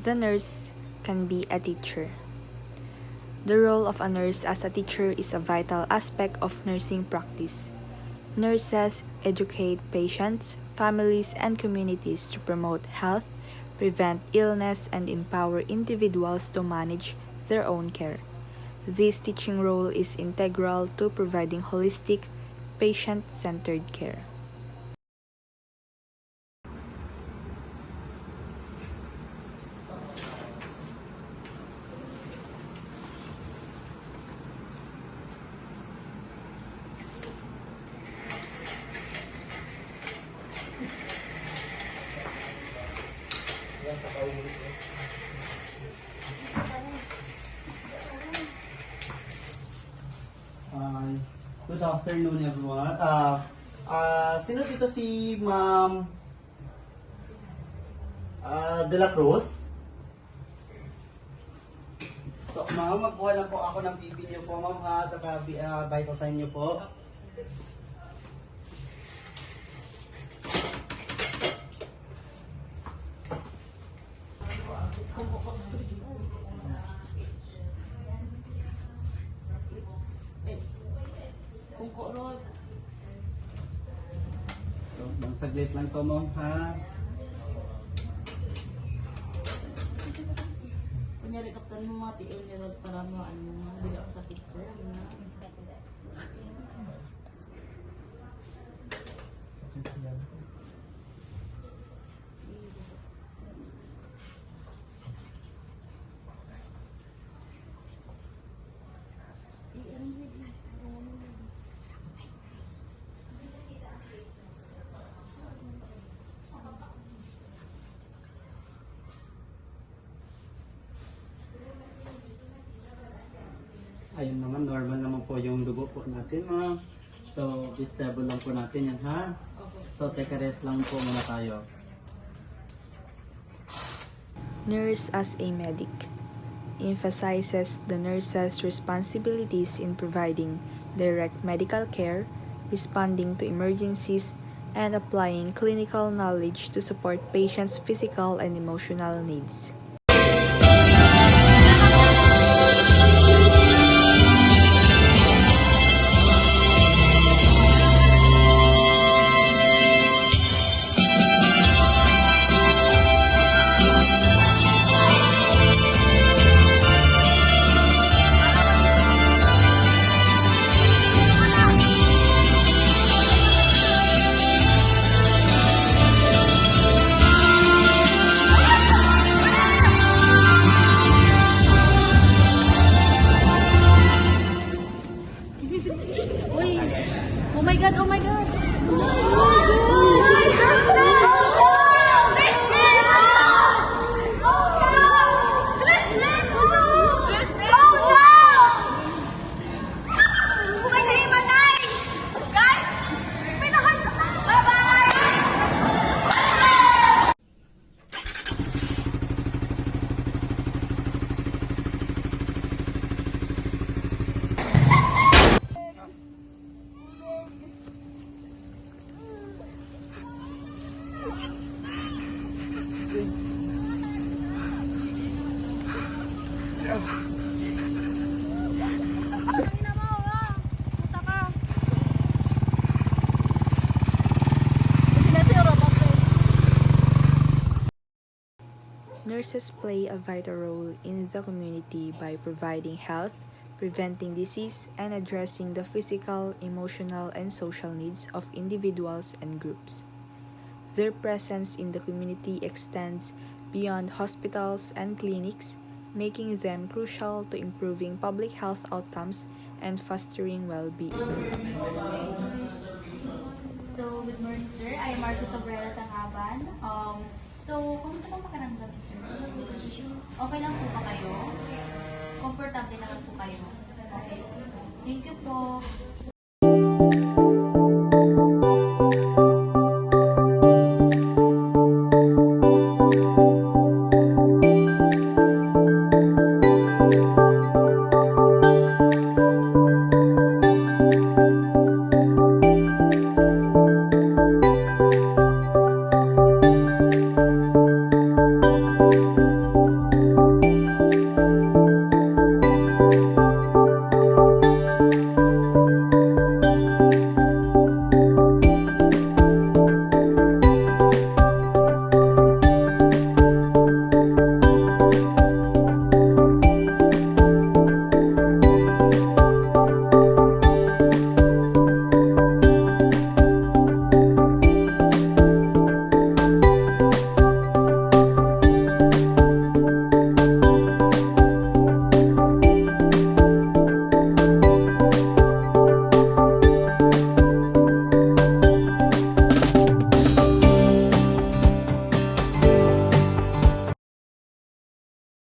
The nurse can be a teacher. The role of a nurse as a teacher is a vital aspect of nursing practice. Nurses educate patients, families, and communities to promote health, prevent illness, and empower individuals to manage their own care. This teaching role is integral to providing holistic, patient-centered care. Good afternoon, everyone. Sino dito si Ma'am De La Cruz? So, ma'am, magkuha lang po ako ng BB niyo po, ma'am, ha? Saka vital sign niyo po. So, saglit lang to, ma'am, ha? Kunyari, kaptan mo mga tiil niya para mo, hindi ako sakit, sir. Ayun naman, normal naman po yung dugo po natin, ma'am. So, stable lang po natin yan, ha? Okay. So, take a rest lang po muna tayo. Nurse as a medic emphasizes the nurse's responsibilities in providing direct medical care, responding to emergencies, and applying clinical knowledge to support patients' physical and emotional needs. Uy! Oh my God! Oh my God! Nurses play a vital role in the community by providing health, preventing disease, and addressing the physical, emotional, and social needs of individuals and groups. Their presence in the community extends beyond hospitals and clinics, making them crucial to improving public health outcomes and fostering well-being. So, good morning, sir. I'm Marcos Obrera Sangaban. Kumusta po pakiramdam, sir? Okay lang po ba kayo? Komportable naman po kayo? Okay. So, thank you po.